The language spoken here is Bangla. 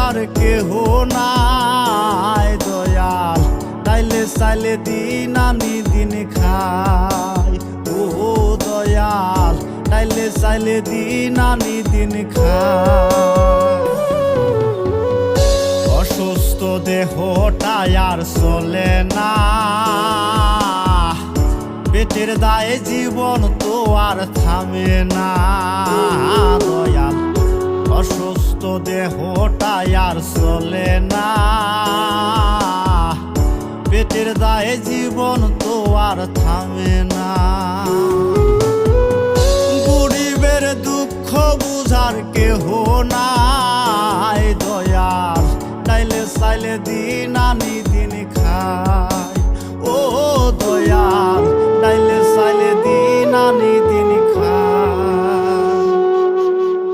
বুঝার কেহ নাই দয়াল, তাইলে চাইলে দিন আনি দিন খাই। ও দয়াল, তাইলে চাইলে দিন আনি দিন খাই। অসুস্থ দেহটাই আর চলে না, পেটের দায়ে জীবন তো আর থামে না দয়াল। অসুস্থ দেহটাই আর চলে না, পেটের দায়ে জীবন তো আর থামে না। গরিবের দুঃখ বুঝার কেহ নাই দয়াল, তাইলে চাইলে দিন আনি দিন খাই। ও দয়াল,